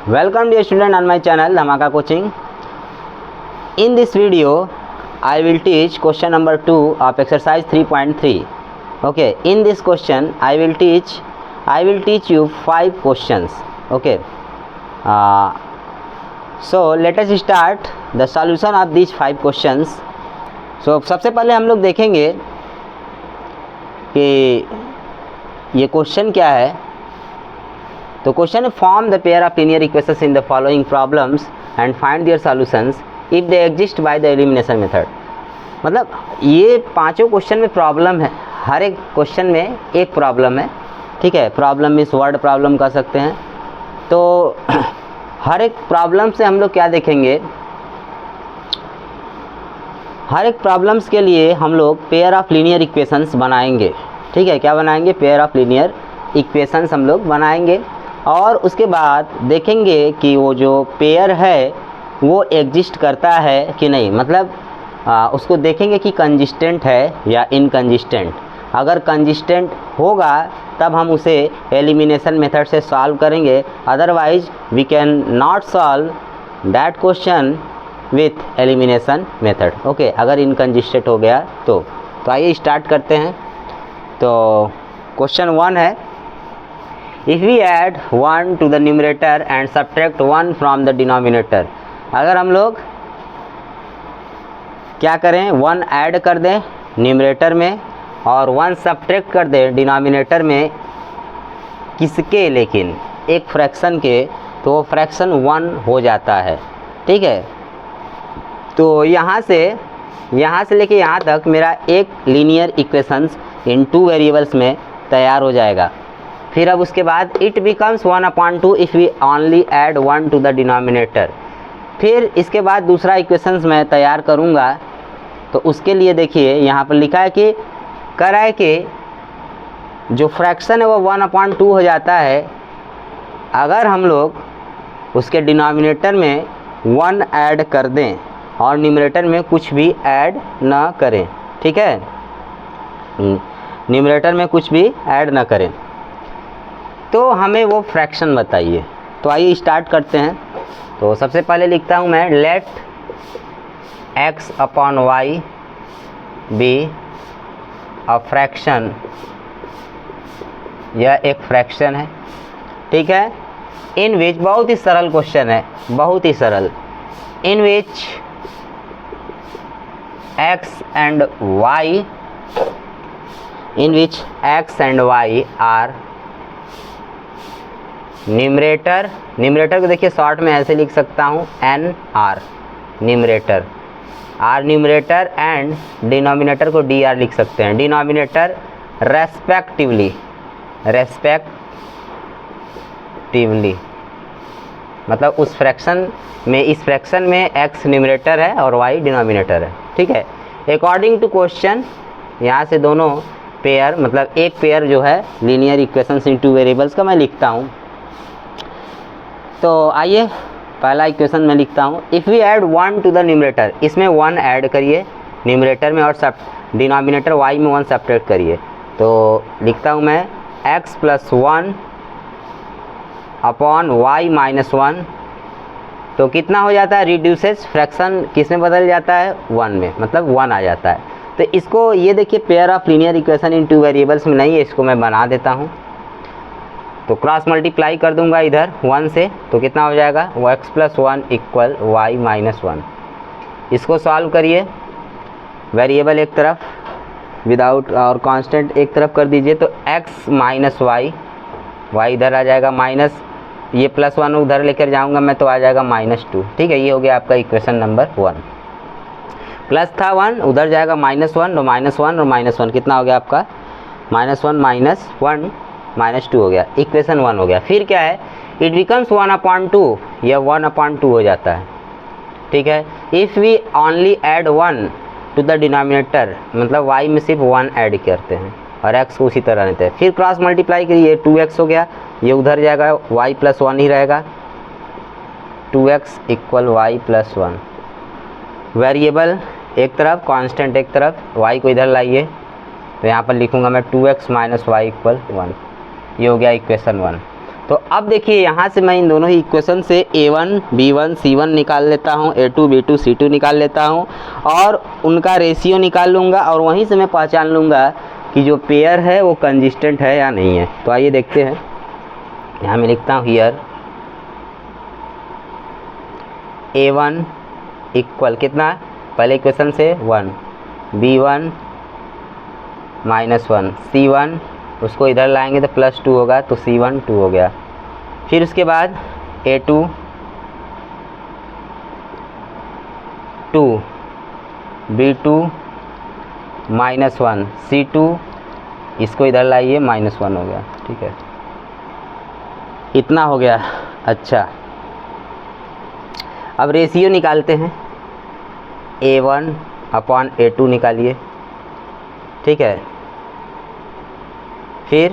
Welcome dear student on my channel Dhamaka Coaching. In this video I will teach question number 2 of exercise 3.3. Okay, in this question I will teach you 5 questions. Okay, so let us start the solution of these 5 questions. So सबसे पहले हम लोग देखेंगे कि ये question क्या है. तो क्वेश्चन है form the pair of linear equations in the following problems and find their solutions if they exist by the elimination method. मतलब ये पांचों क्वेश्चन में प्रॉब्लम है, हर एक क्वेश्चन में एक प्रॉब्लम है. ठीक है, प्रॉब्लम मीन्स वर्ड प्रॉब्लम कह सकते हैं. तो हर एक प्रॉब्लम से हम लोग क्या देखेंगे, हर एक प्रॉब्लम्स के लिए हम लोग पेयर ऑफ लीनियर इक्वेशंस बनाएंगे. ठीक है, क्या बनाएंगे, पेयर ऑफ लीनियर इक्वेशंस हम लोग बनाएंगे और उसके बाद देखेंगे कि वो जो पेयर है वो एग्जिस्ट करता है कि नहीं. मतलब उसको देखेंगे कि कंसिस्टेंट है या इनकंसिस्टेंट. अगर कंसिस्टेंट होगा तब हम उसे एलिमिनेशन मेथड से सॉल्व करेंगे, otherwise we can not solve that question with elimination method. Okay, अगर इनकंसिस्टेंट हो गया तो आइए स्टार्ट करते हैं. तो क्वेश्चन 1 है, if we add 1 to the numerator and subtract 1 from the denominator. अगर हम लोग क्या करें, 1 ऐड कर दें न्यूमरेटर में और 1 सब्ट्रैक्ट कर दें डिनोमिनेटर में, किसके, लेकिन एक फ्रैक्शन के, तो वो फ्रैक्शन 1 हो जाता है. ठीक है, तो यहाँ से लेके यहाँ तक मेरा एक लीनियर इक्वेशंस इन 2 वेरिएबल्स में तैयार हो जाएगा. फिर अब उसके बाद it becomes 1/2 if we only add 1 to the denominator. फिर इसके बाद दूसरा इक्वेशंस मैं तैयार करूँगा. तो उसके लिए देखिए यहाँ पर लिखा है कि कराए कि जो फ्रैक्शन है वो 1/2 हो जाता है अगर हम लोग उसके डिनोमिनेटर में 1 ऐड कर दें और न्यूमरेटर में कुछ भी ऐड ना करें. ठीक है, न्यूमरेटर में कुछ भी ऐड ना करें तो हमें वो फ्रैक्शन बताइए. तो आइए स्टार्ट करते हैं. तो सबसे पहले लिखता हूँ मैं, late x/y be a fraction. यह एक फ्रैक्शन है. ठीक है, इन विच, बहुत ही सरल क्वेश्चन है, बहुत ही सरल. In which x and y are numerator को देखिए शॉर्ट में ऐसे लिख सकता हूँ NR numerator, R numerator and denominator को DR लिख सकते हैं. डिनोमिनेटर रेस्पेक्टिवली मतलब उस फ्रैक्शन में, इस फ्रैक्शन में x न्यूमरेटर है और y डिनोमिनेटर है. ठीक है, अकॉर्डिंग टू क्वेश्चन यहाँ से दोनों पेयर, मतलब एक पेयर जो है लीनियर इक्वेशंस इन 2 वेरिएबल्स का मैं लिखता हूँ. तो आइए पहला इक्वेशन मैं लिखता हूँ, if we add 1 to the numerator, इसमें 1 ऐड करिए न्यूमरेटर में और सब डिनोमिनेटर y में 1 सब्ट्रैक्ट करिए. तो लिखता हूँ मैं x + 1 अपॉन y - 1. तो कितना हो जाता है, रिड्यूसेस, फ्रैक्शन किस में बदल जाता है, 1 में, मतलब 1 आ जाता है. तो इसको ये देखिए pair of linear equation in 2 variables में नहीं है, इसको मैं बना देता हूँ. तो क्रॉस मल्टीप्लाई कर दूंगा इधर 1 से, तो कितना हो जाएगा, वो x + 1 = y - 1. इसको सॉल्व करिए, वेरिएबल एक तरफ विदाउट और कांस्टेंट एक तरफ कर दीजिए. तो x - y इधर आ जाएगा, माइनस ये +1 उधर लेकर जाऊंगा मैं तो आ जाएगा -2. ठीक है, ये हो गया आपका इक्वेशन नंबर 1. प्लस था 1, उधर जाएगा -1 और -1 और -1 कितना हो गया आपका, -1 - 1 -2 हो गया, इक्वेशन 1 हो गया. फिर क्या है, इट बिकम्स 1/2, यह 1/2 हो जाता है. ठीक है, if we only add 1 to the denominator, मतलब y में सिर्फ 1 ऐड करते हैं और x को उसी तरह लेते हैं. फिर क्रॉस मल्टीप्लाई करिए, 2x हो गया, ये उधर जाएगा, y + 1 ही रहेगा, 2x = y + 1. वेरिएबल एक तरफ, कांस्टेंट एक तरफ, y को इधर लाइए, तो यहाँ पर लिखूँगा मैं 2x - y = 1. ये हो गया इक्वेशन 1. तो अब देखिए यहाँ से मैं इन दोनों ही इक्वेशन से A1 B1 C1 निकाल लेता हूँ, A2 B2 C2 निकाल लेता हूँ और उनका रेशियो निकाल लूँगा और वहीं से मैं पहचान लूँगा कि जो पेयर है वो कंसिस्टेंट है या नहीं है। तो आइए देखते हैं। यहाँ मैं लिखता हूँ हियर A1 इक्वल कितना, पहले इक्वेशन से 1, B1 -1, C1 उसको इधर लाएंगे तो +2 होगा, तो C1 2 हो गया। फिर उसके बाद A2 2, B2 -1, C2 इसको इधर लाइए -1 हो गया। ठीक है, इतना हो गया। अच्छा, अब रेशियो निकालते हैं। A1/A2 निकालिए। ठीक है, फिर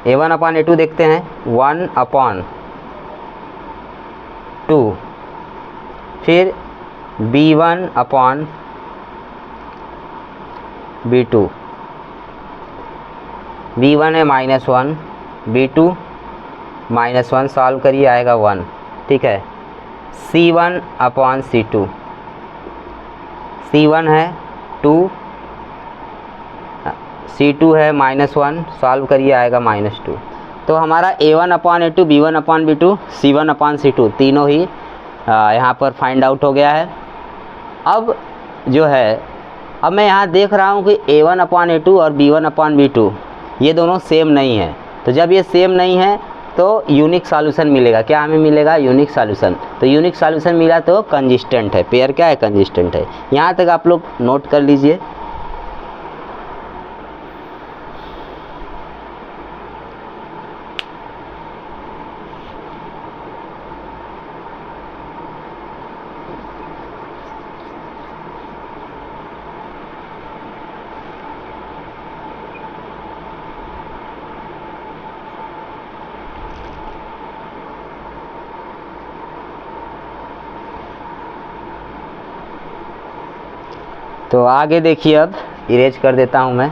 A1/A2 देखते हैं 1/2, फिर B1/B2, B1 है -1, B2 -1 सॉल्व करिए आएगा 1। ठीक है, C1/C2, C1 है 2, C2 है -1 सॉल्व करिए आएगा -2। तो हमारा A1/A2 B1/B2 C1/C2 तीनों ही यहाँ पर फाइंड आउट हो गया है। अब जो है, अब मैं यहाँ देख रहा हूँ कि A1/A2 और B1/B2 ये दोनों सेम नहीं है। तो जब ये सेम नहीं है तो यूनिक सॉल्यूशन मिलेगा। क्या हमें मिलेगा? Unique solution. तो यूनिक सॉल्यूशन मिला तो कंसिस्टेंट है, पेयर क्या है? कंसिस्टेंट है। यहाँ तक आप लोग नोट कर लीजिए। तो आगे देखिए, अब इरेज कर देता हूं मैं।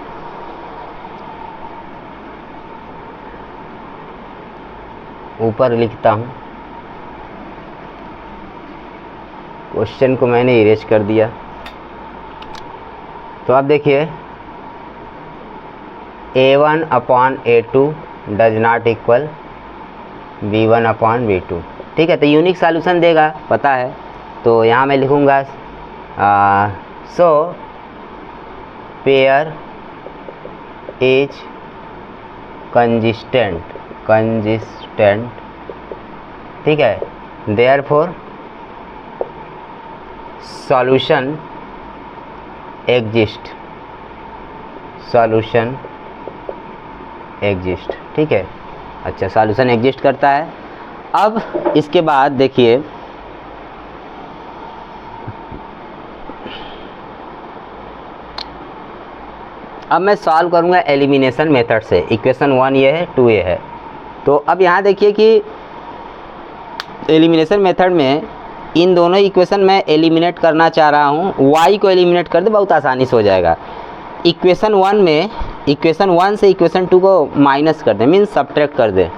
ऊपर लिखता हूं, क्वेश्चन को मैंने इरेज कर दिया। तो अब देखिए A1/A2 does not equal B1/B2। ठीक है, तो यूनिक सॉल्यूशन देगा, पता है। तो यहाँ मैं लिखूँगा so pair is consistent। ठीक है, therefore solution exist। ठीक है, अच्छा, सॉल्यूशन एग्जिस्ट करता है। अब इसके बाद देखिए, अब मैं सॉल्व करूंगा एलिमिनेशन मेथड से। इक्वेशन 1 ये है, 2 ये है। तो अब यहाँ देखिए कि एलिमिनेशन मेथड में इन दोनों इक्वेशन में एलिमिनेट करना चाह रहा हूँ। y को एलिमिनेट कर दे, बहुत आसानी से हो जाएगा। इक्वेशन 1 में इक्वेशन 1 से इक्वेशन 2 को माइनस कर दे, मीन्स सब्ट्रैक्ट कर दे,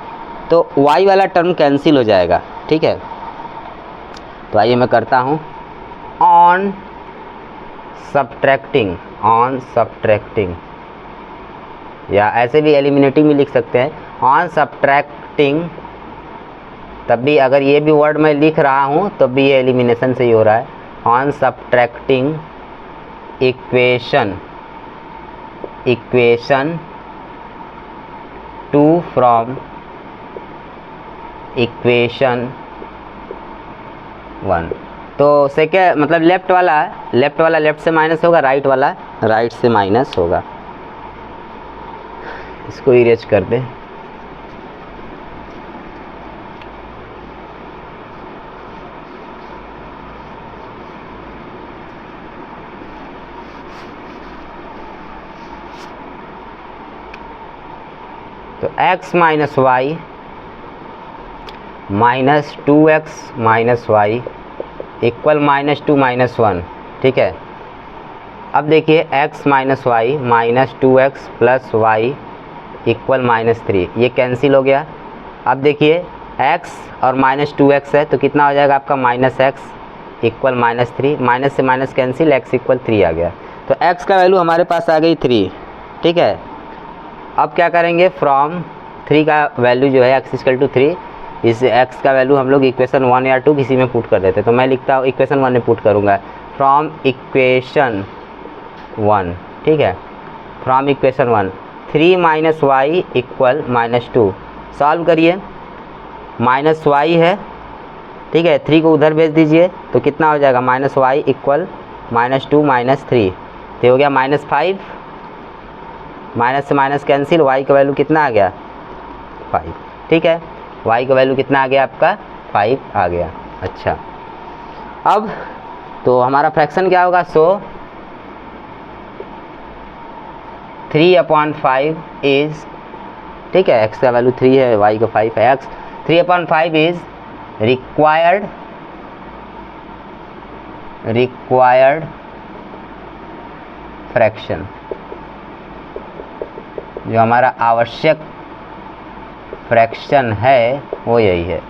तो y वाला टर्म कैंसिल हो जाएगा। ठीक है, तो आइए मैं करता हूँ। ऑन सब्ट्रैक्टिंग या ऐसे भी एलिमिनेटिंग भी लिख सकते हैं। ऑन सब्ट्रैक्टिंग, तब भी अगर ये भी वर्ड मैं लिख रहा हूँ तब भी ये एलिमिनेशन से ही हो रहा है। On subtracting equation 2 from equation 1। तो सेकेंड मतलब लेफ्ट वाला लेफ्ट से माइनस होगा, राइट वाला राइट से माइनस होगा। इसको इरेज कर दें। तो x minus Y minus 2x minus Y equal -2 -1। ठीक है, अब देखिए x minus Y minus 2x plus Y equal -3, ये कैंसिल हो गया। अब देखिए x और -2x है तो कितना हो जाएगा आपका -x इक्वल -3, माइनस से माइनस कैंसिल, x इक्वल 3 आ गया। तो x का वैल्यू हमारे पास आ गई 3, ठीक है। अब क्या करेंगे, फ्रॉम 3 का वैल्यू जो है x इक्वल टू 3, इस x का वैल्यू हम लोग इक्वेशन 1 या 2 किसी में पुट कर देते हैं। तो मैं लिखता हूँ इक्वेशन 1 में पुट करूँगा, फ्रॉम इक्वेशन 1, ठीक है। From equation 1 3 minus Y equal -2, solve करिए। माइनस वाई है, ठीक है, 3 को उधर भेज दीजिए तो कितना हो जाएगा, माइनस वाई इक्वल -2 -3, तो हो गया -5, माइनस से माइनस कैंसिल, y का वैल्यू कितना आ गया 5, ठीक है। y का वैल्यू कितना आ गया आपका 5 आ गया। अच्छा, अब तो हमारा फ्रैक्शन क्या होगा, सो 3/5 इज़, ठीक है, x का वैल्यू 3 है, y का 5 है, x 3/5 इज़ रिक्वायर्ड फ्रैक्शन, जो हमारा आवश्यक फ्रैक्शन है वो यही है।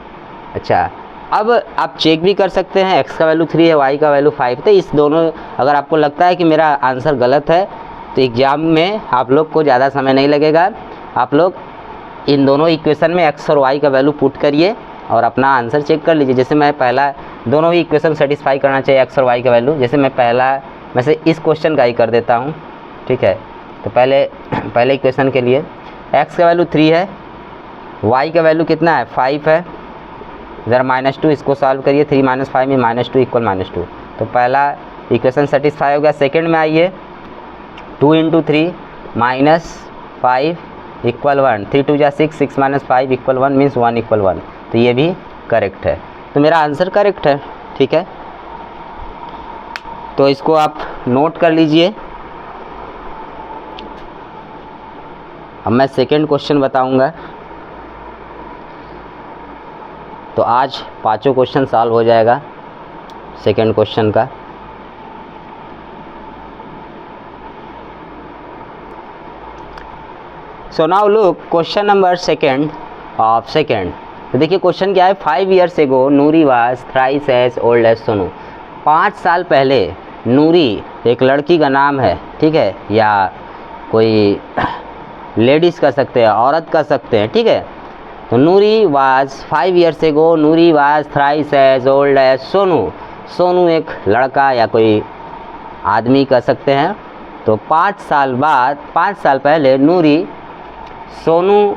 अच्छा, अब आप चेक भी कर सकते हैं, x का वैल्यू 3 है, y का वैल्यू 5, तो इस दोनों, अगर आपको लगता है कि मेरा आंसर गलत है तो एग्ज़ाम में आप लोग को ज़्यादा समय नहीं लगेगा, आप लोग इन दोनों इक्वेशन में x और y का वैल्यू पुट करिए और अपना आंसर चेक कर लीजिए। जैसे मैं पहला, दोनों ही इक्वेशन सेटिस्फाई करना चाहिए x और y का वैल्यू, जैसे मैं से इस क्वेश्चन का ही कर देता हूँ, ठीक है। तो पहले इक्वेशन के लिए x का वैल्यू 3 है, y का वैल्यू कितना है 5 है, ज़रा -2, इसको सॉल्व करिए, 3 - 5 में -2 इक्वल -2, तो पहला इक्वेशन सेटिस्फाई हो गया। सेकंड में आइए, 2 × 3 -5 इक्वल 1, 3 × 2 = 6, 6 - 5 इक्वल 1 मीन्स 1 इक्वल 1, तो ये भी करेक्ट है, तो मेरा आंसर करेक्ट है, ठीक है। तो इसको आप नोट कर लीजिए। अब मैं सेकंड क्वेश्चन बताऊंगा, तो आज 5 क्वेश्चन सॉल्व हो जाएगा सेकंड क्वेश्चन का। So now look question number second of second. तो देखिए क्वेश्चन क्या है, 5 years ago Noori was thrice as old as Sonu. 5 साल पहले नूरी एक लड़की का नाम है, ठीक है, या कोई लेडीज़ कर सकते हैं, औरत कर सकते हैं, ठीक है। तो Noori was 5 years ago Noori was thrice as old as Sonu. Sonu एक लड़का या कोई आदमी कर सकते हैं। तो 5 साल बाद, 5 साल पहले नूरी सोनू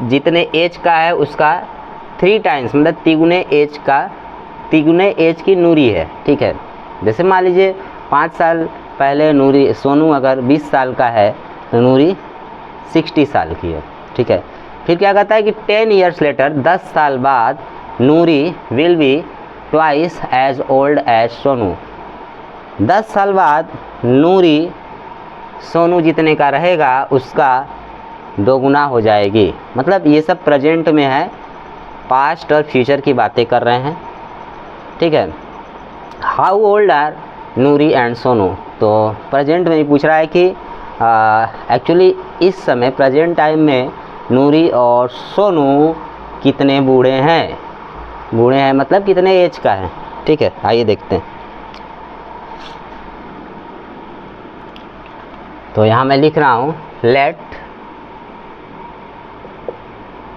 जितने एज का है उसका 3 टाइम्स, मतलब तिगुने एज की नूरी है, ठीक है। जैसे मान लीजिए 5 साल पहले सोनू अगर 20 साल का है तो नूरी 60 साल की है, ठीक है। फिर क्या कहता है कि 10 years लेटर, 10 साल बाद Noori will be twice as old as Sonu. 10 साल बाद नूरी सोनू जितने का रहेगा उसका 2 गुना हो जाएगी। मतलब ये सब प्रेजेंट में है, पास्ट और फ्यूचर की बातें कर रहे हैं, ठीक है। How old are Noori and Sonu, तो प्रेजेंट में पूछ रहा है कि एक्चुअली इस समय प्रेजेंट टाइम में नूरी और सोनू कितने बूढ़े हैं। बूढ़े हैं मतलब कितने एज का है, ठीक है। आइए देखते हैं। तो यहाँ मैं लिख रहा हूँ, let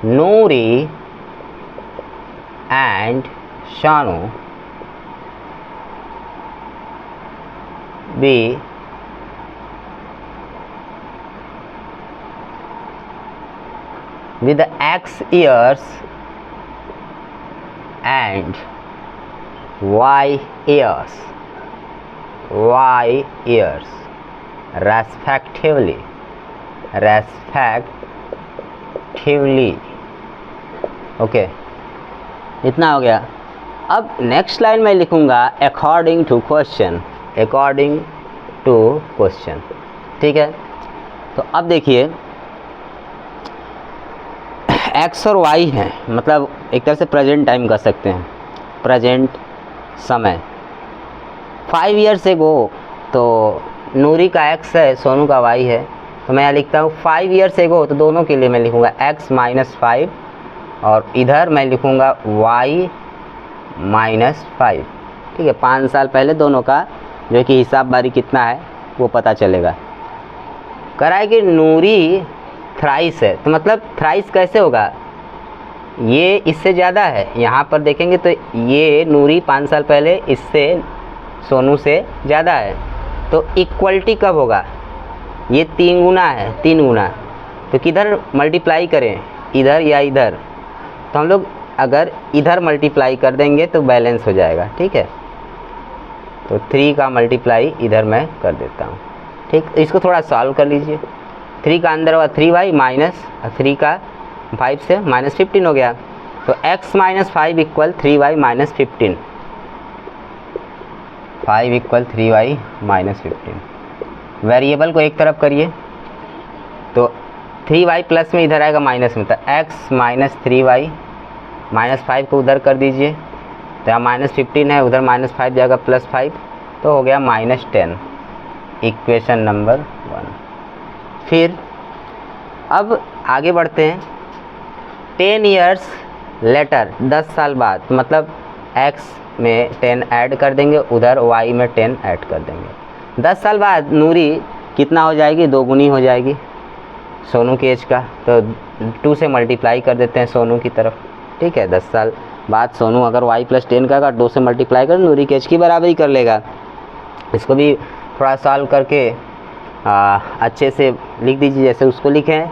Noori and Sonu be with the X years and Y years respectively। Okay, इतना हो गया। अब नेक्स्ट लाइन में लिखूंगा अकॉर्डिंग टू क्वेश्चन, ठीक है। तो अब देखिए एक्स और वाई हैं, मतलब एक तरह से प्रेजेंट टाइम कर सकते हैं, प्रेजेंट समय। 5 years ago, तो नूरी का x है, सोनू का y है, तो मैं यहाँ लिखता हूँ 5 ईयर्स एगो, तो दोनों के लिए मैं लिखूँगा x माइनस 5 और इधर मैं लिखूँगा y माइनस 5। ठीक है, 5 साल पहले दोनों का जो कि हिसाब बारी कितना है वो पता चलेगा। करा है कि नूरी थ्राइस है, तो मतलब थ्राइस कैसे होगा, ये इससे ज़्यादा है। यहाँ पर देखेंगे तो ये नूरी 5 साल पहले इससे सोनू से ज़्यादा है, तो इक्वलिटी कब होगा, ये 3 गुना है, 3 गुना, तो किधर मल्टीप्लाई करें, इधर या इधर, तो हम लोग अगर इधर मल्टीप्लाई कर देंगे तो बैलेंस हो जाएगा। ठीक है, तो 3 का मल्टीप्लाई इधर मैं कर देता हूँ। ठीक, इसको थोड़ा सॉल्व कर लीजिए। 3 का अंदर हुआ 3y माइनस 3 का 5 से माइनस 15 हो गया, तो x minus 5 equal 3y minus 15, 5 equal 3y minus 15। Variable को एक तरफ करिए तो 3y प्लस में इधर आएगा माइनस में, तो x माइनस 3y माइनस 5 को उधर कर दीजिए, तो यहाँ माइनस 15 है, उधर माइनस 5 जाएगा प्लस 5, तो हो गया माइनस 10, इक्वेशन नंबर 1। फिर अब आगे बढ़ते हैं। 10 ईयर्स लेटर, 10 साल बाद, मतलब x में 10 ऐड कर देंगे, उधर y में 10 ऐड कर देंगे। 10 साल बाद नूरी कितना हो जाएगी, 2 गुनी हो जाएगी सोनू के एज का, तो 2 से मल्टीप्लाई कर देते हैं सोनू की तरफ। ठीक है, 10 साल बाद सोनू अगर y प्लस 10 का 2 से मल्टीप्लाई कर नूरी के एज की बराबरी कर लेगा। इसको भी थोड़ा सॉल्व करके अच्छे से लिख दीजिए जैसे उसको लिखें।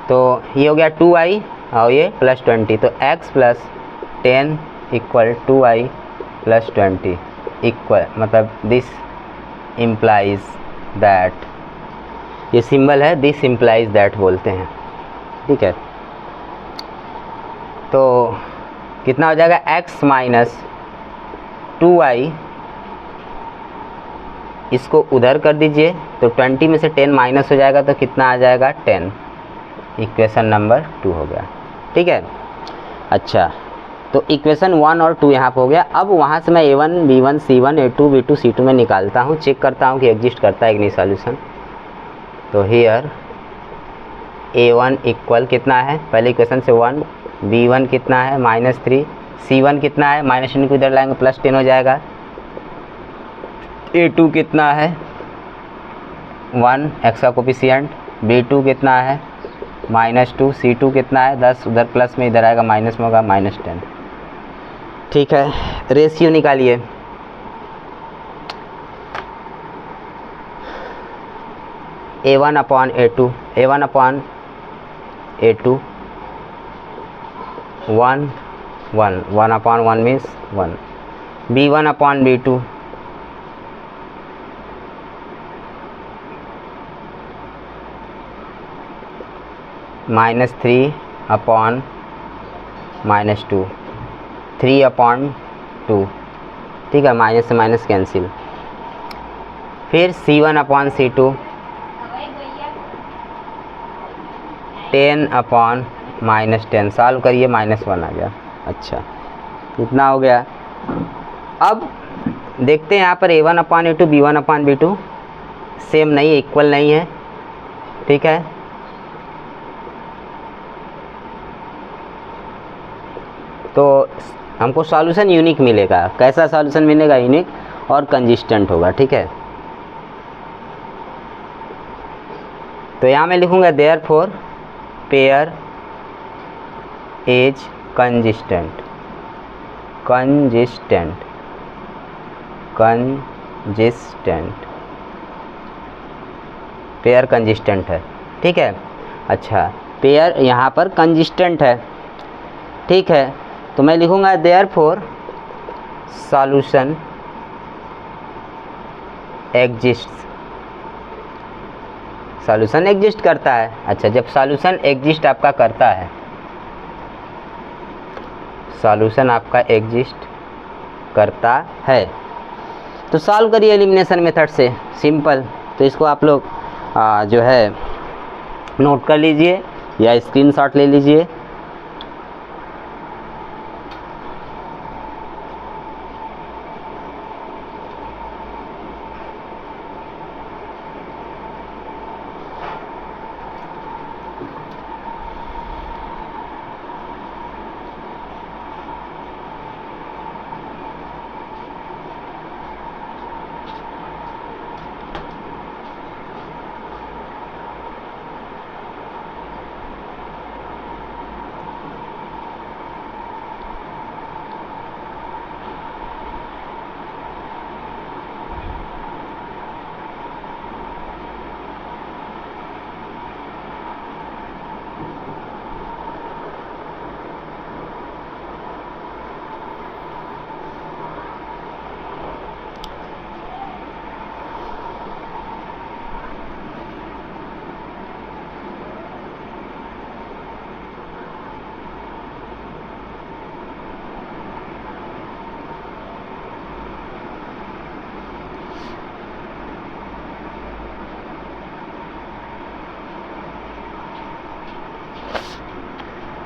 तो ये हो गया 2y और ये प्लस 20, तो x plus 10 equal 2y plus 20 equal, मतलब दिस इम्प्लाइज दैट, ये सिंबल है दिस इम्प्लाइज दैट बोलते हैं। ठीक है, तो कितना हो जाएगा, x माइनस 2y, इसको उधर कर दीजिए, तो 20 में से 10 माइनस हो जाएगा, तो कितना आ जाएगा 10, इक्वेशन नंबर 2 हो गया। ठीक है, अच्छा, तो इक्वेशन 1 और 2 यहाँ पर हो गया। अब वहाँ से मैं a1 b1 c1 a2 b2 c2 में निकालता हूँ, चेक करता हूँ कि एग्जिस्ट करता है कि नहीं सॉल्यूशन। तो हियर a1 इक्वल कितना है, पहले इक्वेशन से 1, b1 कितना है -3, c1 कितना है माइनस को इधर लाएंगे प्लस 10 हो जाएगा, a2 कितना है 1 x का कोफिशिएंट, b2 कितना है -2, c2 कितना है 10, उधर प्लस में इधर आएगा माइनस में होगा -10। ठीक है, रेशियो निकालिए। a1 upon a2, a1 upon a2 1 1, 1 upon 1 means 1, b1 upon b2 -3 upon -2, 3 upon 2। ठीक है, माइनस से माइनस कैंसिल। फिर c1 upon c2 10 upon -10, solve करिए -1 आ गया। अच्छा, इतना हो गया। अब देखते हैं यहाँ पर a1 upon a2 b1 upon b2 same नहीं है, इक्वल नहीं है। ठीक है, तो हमको सॉल्यूशन यूनिक मिलेगा। कैसा सॉल्यूशन मिलेगा, यूनिक और कंसिस्टेंट होगा। ठीक है, तो यहाँ मैं लिखूँगा therefore pair is consistent, consistent, consistent, pair consistent है। ठीक है, अच्छा, पेयर यहाँ पर कंसिस्टेंट है। ठीक है, तो मैं लिखूँगा therefore solution exists, solution exist करता है। अच्छा, जब सॉल्यूशन एग्जिस्ट आपका करता है, सॉल्यूशन आपका एग्जिस्ट करता है, तो सॉल्व करिए एलिमिनेशन मेथड से, सिंपल। तो इसको आप लोग जो है नोट कर लीजिए या स्क्रीनशॉट ले लीजिए।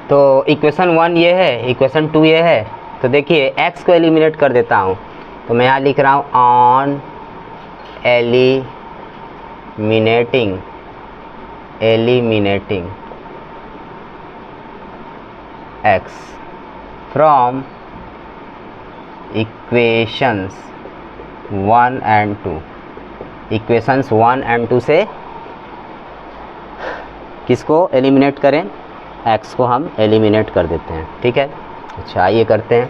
तो इक्वेशन 1 ये है, इक्वेशन 2 ये है। तो देखिए x को एलिमिनेट कर देता हूँ, तो मैं यहाँ लिख रहा हूँ on eliminating x from equations 1 and 2। Equations 1 and 2 से किसको एलिमिनेट करें, x को हम एलिमिनेट कर देते हैं। ठीक है, अच्छा आइए करते हैं।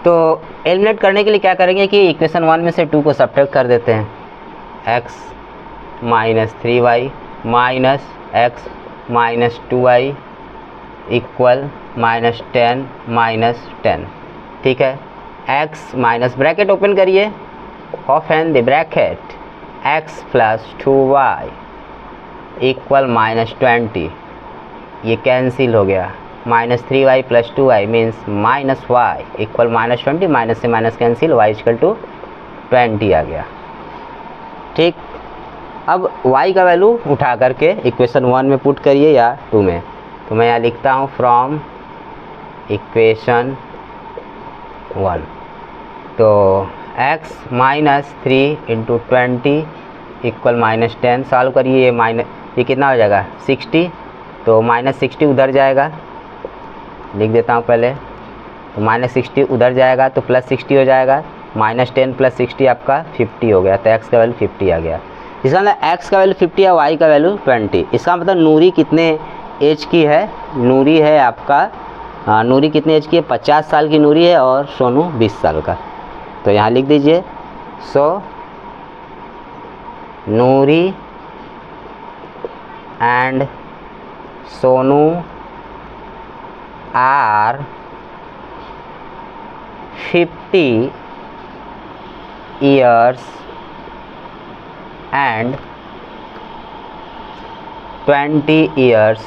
तो एलिमिनेट करने के लिए क्या करेंगे कि इक्वेशन 1 में से 2 को सब्ट्रैक्ट कर देते हैं। x minus 3y minus x minus 2y equal minus 10 minus 10। ठीक है, x माइनस ब्रैकेट ओपन करिए, open the bracket, x plus 2y equal minus 20, ये कैंसिल हो गया। Minus 3y plus 2y means minus y equal minus 20, minus से minus cancel, y equal to 20 आ गया। ठीक, अब y का वैल्यू उठा करके इक्वेशन 1 में पुट करिए या 2 में। तो मैं यहाँ लिखता हूँ फ्रॉम इक्वेशन 1, तो x minus 3 into 20 equal minus 10। Solve करिए, ये कितना हो जाएगा 60, तो माइनस 60 उधर जाएगा, लिख देता हूँ पहले। तो माइनस 60 उधर जाएगा तो प्लस 60 हो जाएगा, माइनस 10 प्लस 60 आपका 50 हो गया। तो x का वैल्यू 50 आ गया। इसका मतलब x का वैल्यू 50 है, y का वैल्यू 20। इसका मतलब नूरी कितने एज की है, नूरी है आपका नूरी कितने एज की है, 50 साल की नूरी है और सोनू 20 साल का। तो यहाँ लिख दीजिए, so Noori and Sonu are 50 years and 20 years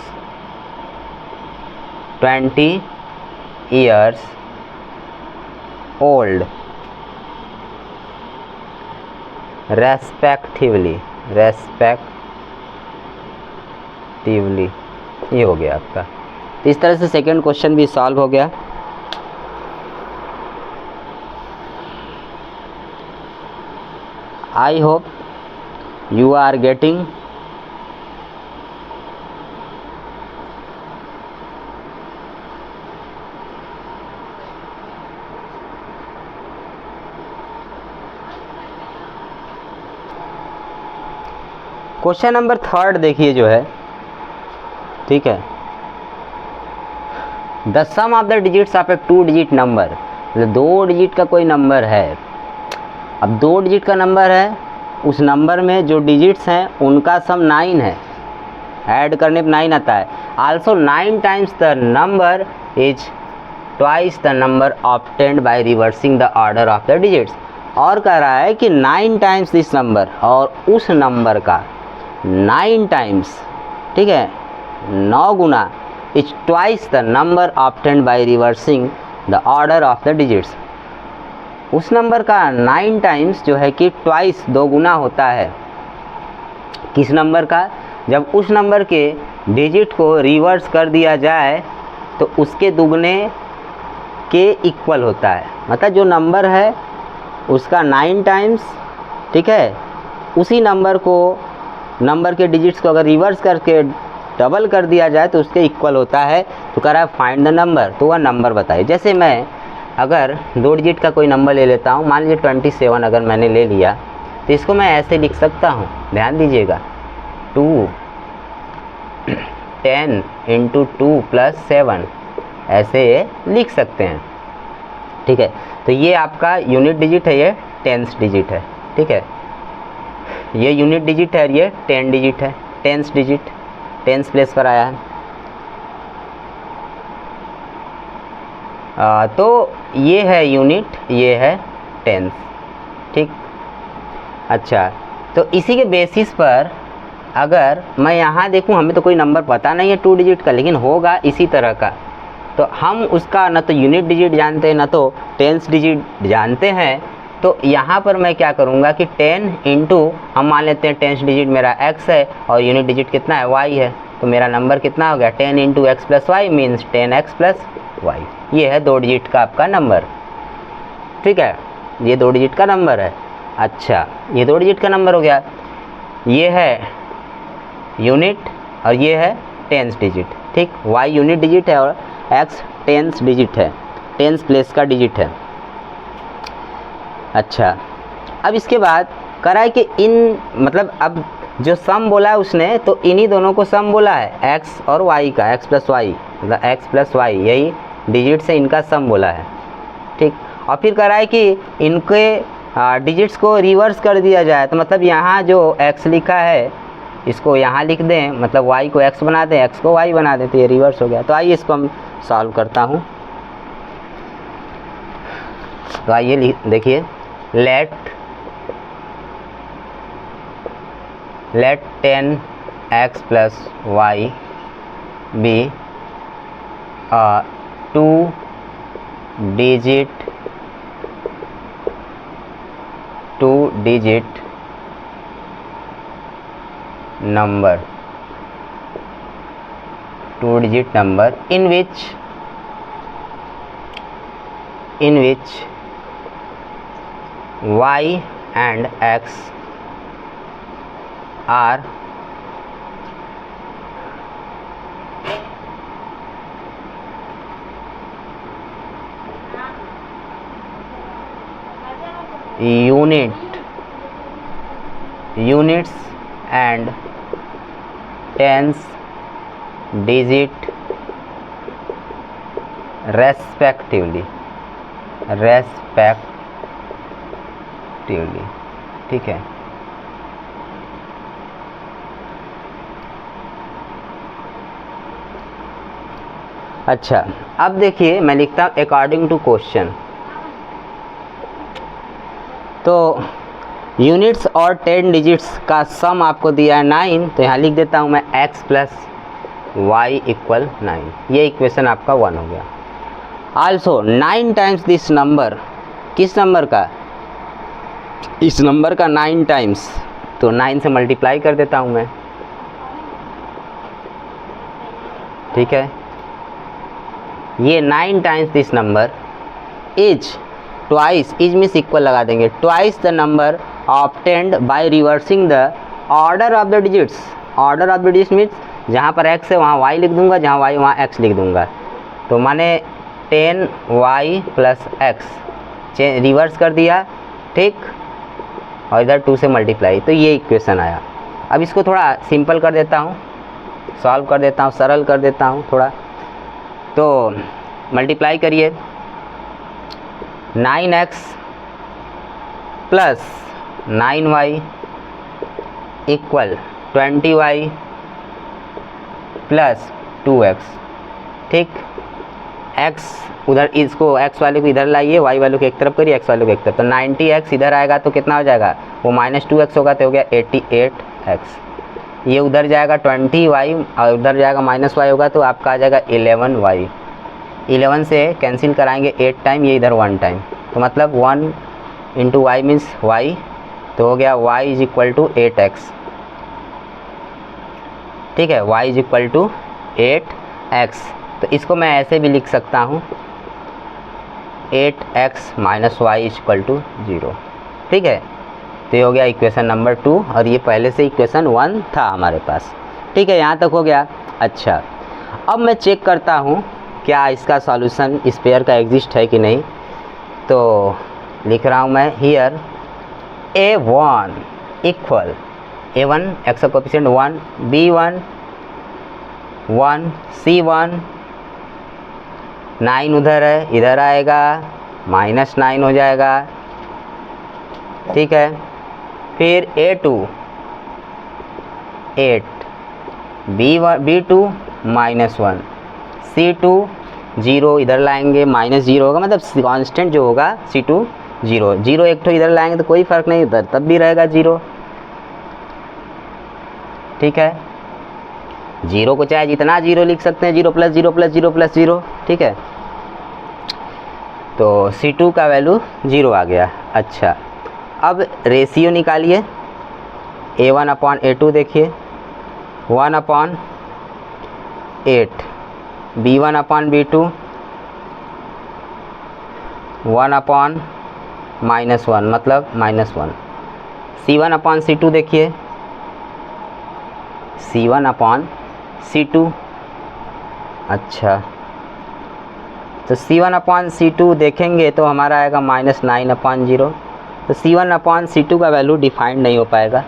old respectively। ये हो गया आपका। तो इस तरह से सेकंड क्वेश्चन भी सॉल्व हो गया। I hope you are getting question number 3 देखिए जो है, ठीक है। The sum of the digits of a 2 digit number, मतलब 2 डिजिट का कोई नंबर है। अब 2 डिजिट का नंबर है, उस नंबर में जो डिजिट्स हैं उनका सम 9 है, ऐड करने पर 9 आता है। Also 9 times the number is twice the number obtained by reversing the order of the digits. और कह रहा है कि 9 टाइम्स दिस नंबर, और उस नंबर का 9 टाइम्स, ठीक है, 9 गुना is twice the number obtained by reversing the order of the digits. उस नंबर का 9 टाइम्स जो है कि ट्वाइस, 2 गुना होता है। किस नंबर का? जब उस नंबर के डिजिट को रिवर्स कर दिया जाए तो उसके दुगने के इक्वल होता है। मतलब जो नंबर है उसका 9 टाइम्स, ठीक है, उसी नंबर को, नंबर के डिजिट्स को अगर रिवर्स करके डबल कर दिया जाए तो उसके इक्वल होता है। तो कह रहा है फाइंड द नंबर, तो वह नंबर बताइए। जैसे मैं अगर 2 डिजिट का कोई नंबर ले लेता हूँ, मान लीजिए 27 अगर मैंने ले लिया, तो इसको मैं ऐसे लिख सकता हूँ, ध्यान दीजिएगा, 2 10 इंटू 2 प्लस 7, ऐसे लिख सकते हैं, ठीक है। तो ये आपका यूनिट डिजिट है, ये 10th डिजिट है, ठीक है। ये यूनिट डिजिट है, ये 10 डिजिट है, 10th डिजिट 10th प्लेस पर आया है। तो ये है यूनिट, ये है 10th, ठीक। अच्छा, तो इसी के बेसिस पर अगर मैं यहाँ देखूँ, हमें तो कोई नंबर पता नहीं है 2 डिजिट का, लेकिन होगा इसी तरह का। तो हम उसका न तो यूनिट डिजिट जानते हैं, न तो टेंस डिजिट जानते हैं। तो यहाँ पर मैं क्या करूँगा कि 10 इंटू, हम मान लेते हैं टेंस डिजिट मेरा x है और यूनिट डिजिट कितना है, y है। तो मेरा नंबर कितना हो गया, 10 into X plus Y means 10x plus Y. ये है 2 डिजिट का आपका नंबर। ठीक है, ये 2 डिजिट का नंबर है। अच्छा, ये 2 डिजिट का नंबर हो गया। ये है यूनिट और ये है टेंस डिजिट। ठीक, y यूनिट डिजिट है और x टेंस डिजिट है, टेंस प्लेस का डिजिट है। अच्छा, अब इसके बाद करा है कि इन मतलब अब जो सम बोला है उसने, तो इन्हीं दोनों को सम बोला है, x और y का, x प्लस वाई मतलब x प्लस वाई, यही डिजिट से इनका सम बोला है। ठीक, और फिर करा है कि इनके डिजिट्स को रिवर्स कर दिया जाए। तो मतलब यहाँ जो x लिखा है इसको यहाँ लिख दें, मतलब y को x बना दें, x को y बना दें, तो ये रिवर्स हो गया। तो आइए इसको हम सॉल्व करता हूँ। तो आइए देखिए, let 10x plus Y be two digit number, 2 digit number in which y and x are units and tens digit respectively। ठीक है, अच्छा अब देखिए मैं लिखता हूँ अकॉर्डिंग टू क्वेश्चन। तो यूनिट्स और 10 डिजिट्स का सम आपको दिया है 9, तो यहाँ लिख देता हूँ मैं x प्लस वाई इक्वल 9। ये इक्वेशन आपका 1 हो गया। आल्सो 9 टाइम्स दिस नंबर, किस नंबर का, इस नंबर का 9 टाइम्स, तो 9 से मल्टीप्लाई कर देता हूँ मैं। ठीक है, ये 9 times this number is twice, is means equal लगा देंगे, twice the number obtained by reversing the order of the digits. Order of the digits means जहाँ पर x है वहाँ y लिख दूंगा, जहाँ y वहाँ x लिख दूंगा। तो माने 10y प्लस x रिवर्स कर दिया, ठीक, और इधर 2 से मल्टीप्लाई, तो ये इक्वेशन आया। अब इसको थोड़ा सिंपल कर देता हूँ, सॉल्व कर देता हूँ, सरल कर देता हूँ थोड़ा। तो मल्टीप्लाई करिए, 9x plus 9y equal 20y plus 2x। ठीक, x उधर, इसको x वाले को इधर लाइए, y वाले को एक तरफ करिए, x वाले को एक तरफ। तो 90x इधर आएगा तो कितना हो जाएगा, वो माइनस 2x होगा, तो हो गया 88x। ये उधर जाएगा 20y और उधर जाएगा माइनस y होगा, तो आपका आ जाएगा 11y। 11 से कैंसिल कराएंगे 8 टाइम, ये इधर 1 टाइम, तो मतलब 1 इंटू वाई मीन्स y, तो हो गया y is equal to 8x। ठीक है, y is equal to 8x। तो इसको मैं ऐसे भी लिख सकता हूँ, 8x minus Y is equal to 0। ठीक है, तो ये हो गया इक्वेशन नंबर 2, और ये पहले से इक्वेशन 1 था हमारे पास। ठीक है, यहाँ तक हो गया। अच्छा, अब मैं चेक करता हूँ क्या इसका सॉल्यूशन इस पेयर का एग्जिस्ट है कि नहीं। तो लिख रहा हूँ मैं here a1 equal a1 x का कोएफिशिएंट 1, b1 1, c1 9 उधर है, इधर आएगा माइनस 9 हो जाएगा। ठीक है, फिर a2 8, b2 माइनस 1, c2 0 इधर लाएंगे, माइनस 0 होगा, मतलब कांस्टेंट जो होगा c2 0, 0 एक तो इधर लाएंगे तो कोई फ़र्क नहीं, उधर तब भी रहेगा 0। ठीक है, जीरो को चाहे जितना जीरो लिख सकते हैं, 0 + 0 + 0 + 0, ठीक है। तो C2 का वैल्यू 0 आ गया। अच्छा, अब रेशियो निकालिए। A1/A2 देखिए 1/8, B1/B2 1/-1 मतलब -1। C1/C2 देखिए C1/C2। अच्छा, तो C1/C2 देखेंगे तो हमारा आएगा -9/0। तो C1/C2 का वैल्यू डिफाइंड नहीं हो पाएगा,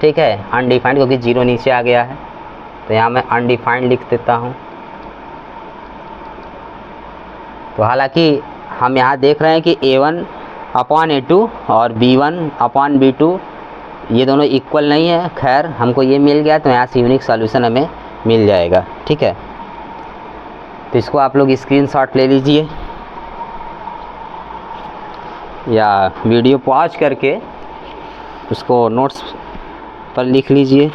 ठीक है, अनडिफाइंड, क्योंकि 0 नीचे आ गया है। तो यहाँ मैं अनडिफाइंड लिख देता हूँ। तो हालांकि हम यहाँ देख रहे हैं कि A1/A2 और B1/B2 ये दोनों इक्वल नहीं है। खैर, हमको ये मिल गया, तो यहाँ से यूनिक सॉल्यूशन हमें मिल जाएगा, ठीक है। तो इसको आप लोग स्क्रीनशॉट ले लीजिए या वीडियो पॉज करके उसको नोट्स पर लिख लीजिए।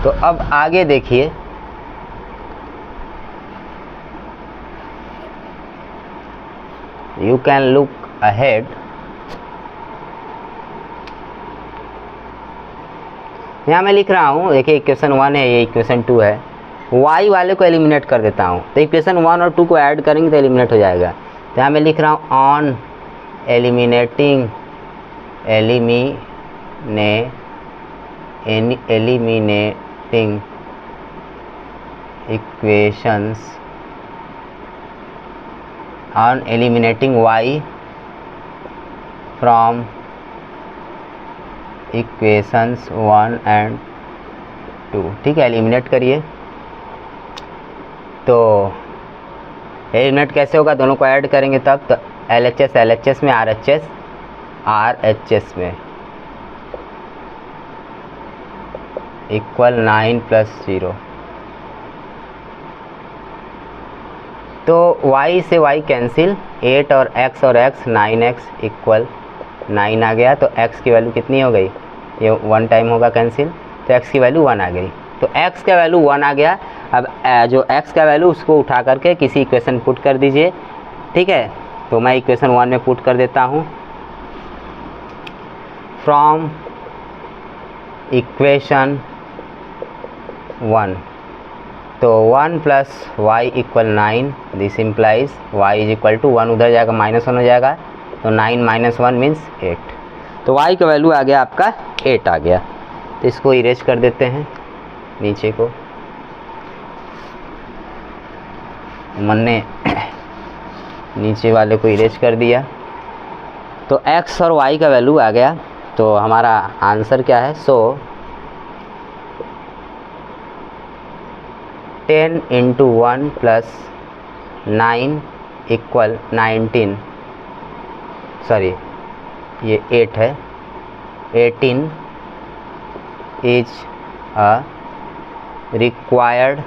तो अब आगे देखिए, यू कैन लुक अहेड। यहाँ मैं लिख रहा हूँ, देखिए इक्वेशन 1 है, ये इक्वेशन 2 है। y वाले को एलिमिनेट कर देता हूँ, तो इक्वेशन 1 और 2 को ऐड करेंगे तो एलिमिनेट हो जाएगा। तो यहाँ मैं लिख रहा हूँ on eliminating equations, on eliminating y from equations 1 and 2, ठीक है। एलिमिनेट करिए। तो एलिमिनेट कैसे होगा, दोनों को ऐड करेंगे तब। तो LHS LHS में, RHS RHS में इक्वल 9 + 0। तो y से y कैंसिल, 8 और x 9x इक्वल 9 आ गया। तो x की वैल्यू कितनी हो गई, ये 1 टाइम होगा कैंसिल, तो x की वैल्यू 1 आ गई। तो x का वैल्यू 1 आ गया। अब जो x का वैल्यू उसको उठा करके किसी इक्वेशन पुट कर दीजिए, ठीक है। तो मैं इक्वेशन 1 में पुट कर देता हूँ। फ्रॉम इक्वेशन 1, तो 1 + y = 9, दिस इम्प्लाइज y = 1, उधर जाएगा -1 हो जाएगा। तो 9 - 1 मीन्स 8। तो y का वैल्यू आ गया आपका 8 आ गया। तो इसको इरेज कर देते हैं, नीचे को मैंने नीचे वाले को इरेज कर दिया। तो x और y का वैल्यू आ गया। तो हमारा आंसर क्या है, सो 10 × 1 + 9 = 19, सॉरी ये 8 है, 18 इज अ रिक्वायर्ड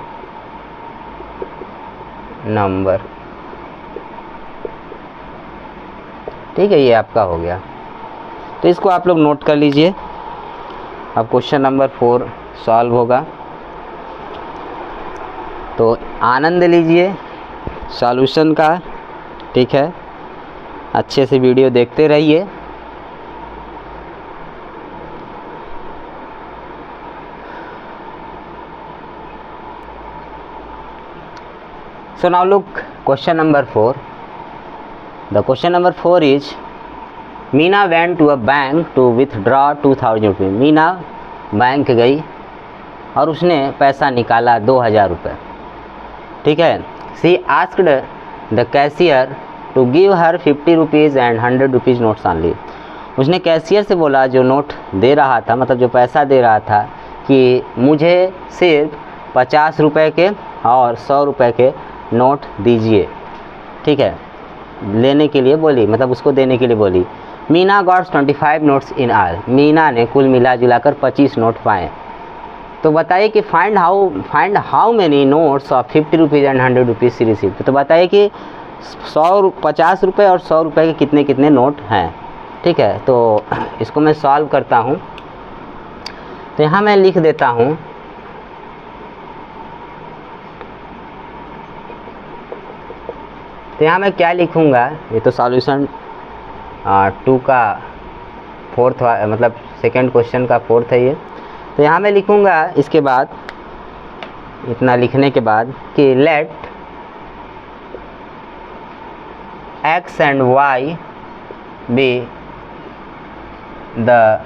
नंबर, ठीक है। ये आपका हो गया। तो इसको आप लोग नोट कर लीजिए। अब क्वेश्चन नंबर 4 सॉल्व होगा। तो आनंद लीजिए सॉल्यूशन का, ठीक है। अच्छे से वीडियो देखते रहिए। So now look question number 4. The question number 4 is Meena went to a bank to withdraw 2000 रुपये। मीना बैंक गई और उसने पैसा निकाला 2000 रुपये, ठीक है। She asked the cashier to give her 50 rupees and 100 rupees notes only. उसने कैशियर से बोला, जो नोट दे रहा था, मतलब जो पैसा दे रहा था, कि मुझे सिर्फ 50 रुपये के और 100 रुपये के नोट दीजिए, ठीक है, लेने के लिए बोली, मतलब उसको देने के लिए बोली। Meena gots 25 notes in all, Meena ने कुल मिला जुलाकर 25 नोट पाए। तो बताइए कि find how many notes of 50 rupees and 100 rupees she received. तो बताइए कि 50 रुपये और 100 रुपये के कितने कितने नोट हैं, ठीक है। तो इसको मैं सॉल्व करता हूँ। तो यहाँ मैं लिख देता हूँ तो यहाँ मैं क्या लिखूँगा, ये तो सॉल्यूशन 2 का 4th मतलब सेकंड क्वेश्चन का 4th है ये। तो यहाँ मैं लिखूँगा इसके बाद, इतना लिखने के बाद कि late x and y be the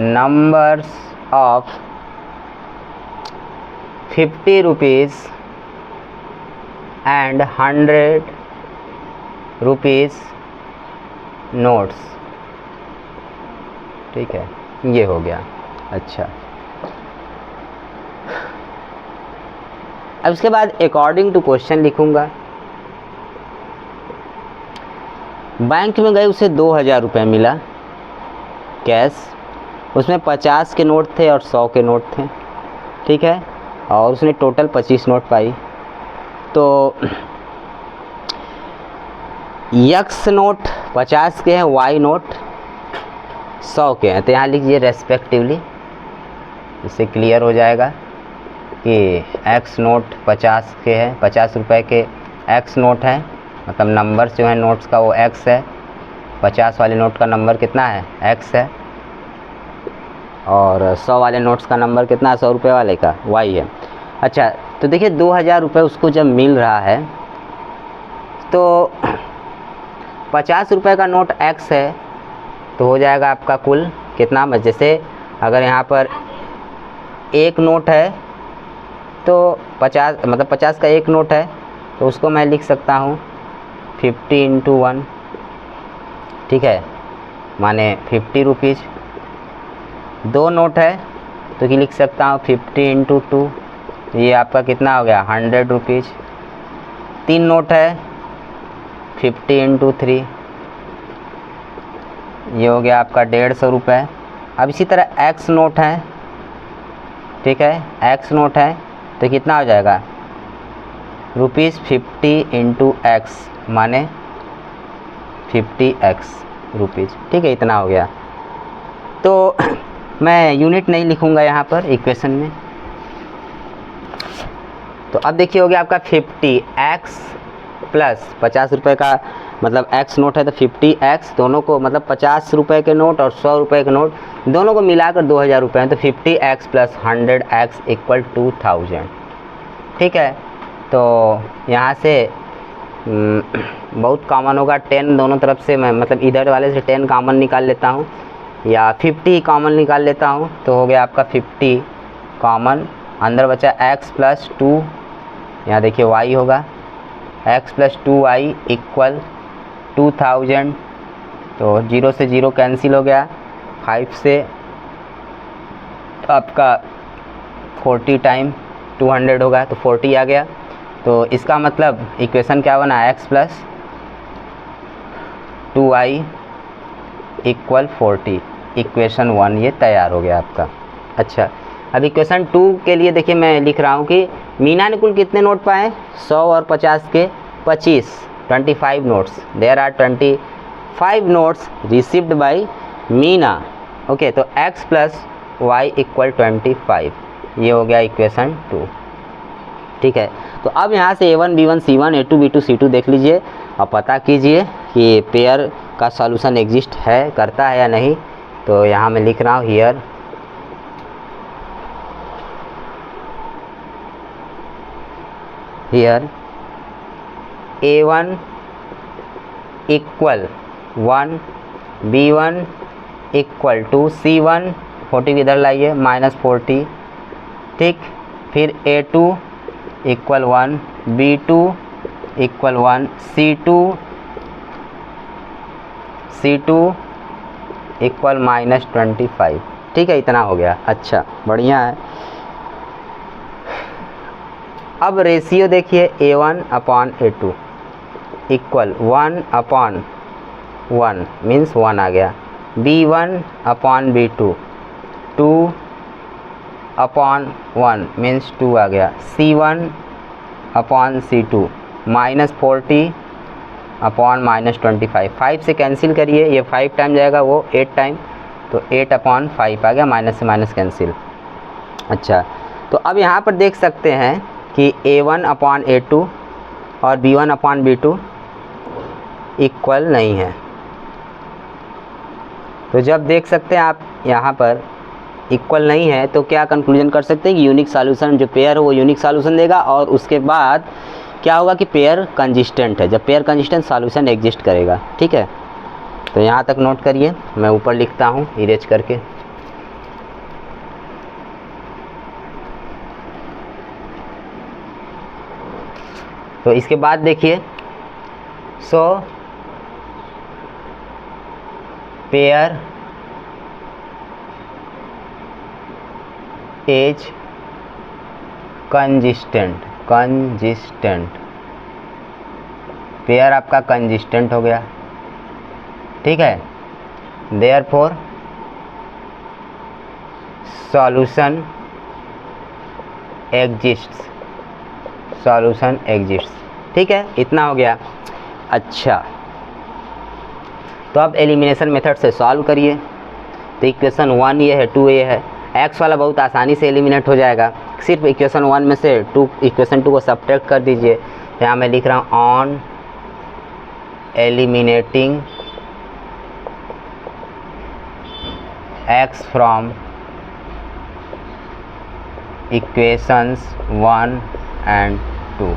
numbers of 50 rupees and 100 rupees notes, ठीक है, ये हो गया। अच्छा, अब इसके बाद अकॉर्डिंग टू क्वेश्चन लिखूंगा। बैंक में गए, उसे 2000 रुपये मिला कैश, उसमें 50 के नोट थे और 100 के नोट थे, ठीक है, और उसने टोटल 25 नोट पाई। तो यक्स नोट 50 के हैं, वाई नोट 100 के हैं। तो यहाँ लीजिए रेस्पेक्टिवली, इससे क्लियर हो जाएगा कि एक्स नोट 50 के हैं, 50 रुपये के एक्स नोट है, मतलब नंबर जो है नोट्स का वो एक्स है, 50 वाले नोट का नंबर कितना है, एक्स है, और 100 वाले नोट्स का नंबर कितना है, 100 रुपये वाले का वाई है। अच्छा, तो देखिए 2000 रुपये उसको जब मिल रहा है तो 50 रुपये का नोट एक्स है, तो हो जाएगा आपका कुल कितना, जैसे अगर यहाँ पर एक नोट है तो 50, मतलब 50 का एक नोट है, तो उसको मैं लिख सकता हूँ 50 × 1, ठीक है, माने 50 रुपीज़। दो नोट है तो कि लिख सकता हूँ 50 × 2, ये आपका कितना हो गया, 100 रुपीज़। तीन नोट है 50 × 3, ये हो गया आपका 150 रुपये। अब इसी तरह एक्स नोट है, ठीक है, एक्स नोट है तो कितना हो जाएगा, रुपीज़ 50 × x, माने 50x रुपीज़, ठीक है, इतना हो गया। तो मैं यूनिट नहीं लिखूंगा यहाँ पर इक्वेशन में। तो अब देखिए हो गया आपका 50x प्लस 50 रुपये का, मतलब x नोट है तो 50x, दोनों को मतलब 50 रुपये के नोट और 100 रुपये के नोट दोनों को मिलाकर 2000 रुपये हैं। तो 50x प्लस 100x इक्वल 2000, ठीक है। तो यहाँ से बहुत कॉमन होगा 10 दोनों तरफ से, मैं मतलब इधर वाले से 10 कॉमन निकाल लेता हूँ या 50 कॉमन निकाल लेता हूँ। तो हो गया आपका 50 कॉमन, अंदर बचा x प्लस 2, यहाँ देखिए y होगा x प्लस 2y इक्वल 2000। तो 0 से 0 कैंसिल हो गया, 5 से आपका 40 टाइम 200 होगा, तो 40 आ गया। तो इसका मतलब इक्वेशन क्या बना, x plus 2y equal 40, equation 1 ये तैयार हो गया आपका। अच्छा, अब इक्वेशन 2 के लिए देखिए मैं लिख रहा हूँ कि मीना ने कुल कितने नोट पाए, 100 और 50 के 25 notes, there are 25 notes received by Meena. Okay, तो x प्लस वाई इक्वल 25, ये हो गया इक्वेशन 2, ठीक है। तो अब यहाँ से A1 B1 C1 A2 B2 C2 देख लीजिए और पता कीजिए कि पेयर का सॉल्यूशन एग्जिस्ट है, करता है या नहीं। तो यहाँ मैं लिख रहा हूँ here A1 equal 1, B1 equal to C1, 40 इधर लाइए -40, ठीक। फिर A2 equal 1, B2 equal 1, C2 equal -25। ठीक है, इतना हो गया। अच्छा, बढ़िया है। अब रेशियो देखिए, A1/A2 इक्वल 1/1 मीन्स 1 आ गया। B1/B2 2/1 मीन्स 2 आ गया। C1/C2 -40/-25। 5 से कैंसिल करिए, ये 5 टाइम जाएगा, वो 8 टाइम, तो 8/5 आ गया। माइनस से माइनस कैंसिल। अच्छा, तो अब यहाँ पर देख सकते हैं कि A1/A2 और B1/B2 इक्वल नहीं है। तो जब देख सकते हैं आप यहाँ पर इक्वल नहीं है, तो क्या कंक्लूजन कर सकते हैं कि यूनिक सॉल्यूशन, जो पेयर हो वो यूनिक सॉल्यूशन देगा, और उसके बाद क्या होगा कि पेयर कंसिस्टेंट है। जब पेयर कंसिस्टेंट, सॉल्यूशन एग्जिस्ट करेगा। ठीक है, तो यहाँ तक नोट करिए, मैं ऊपर लिखता हूँ इरेज करके। तो इसके बाद देखिए, सो पेयर इज कंसिस्टेंट। पेयर आपका कंसिस्टेंट हो गया। ठीक है, देयरफॉर सॉल्यूशन एग्जिस्ट्स। ठीक है, इतना हो गया। अच्छा, तो अब एलिमिनेशन मेथड से सॉल्व करिए। तो इक्वेशन 1 ये है, 2 ये है। एक्स वाला बहुत आसानी से एलिमिनेट हो जाएगा। सिर्फ इक्वेशन 1 में से इक्वेशन 2 को सब्ट्रैक्ट कर दीजिए। यहाँ मैं लिख रहा हूँ on eliminating x from equations 1 and 2।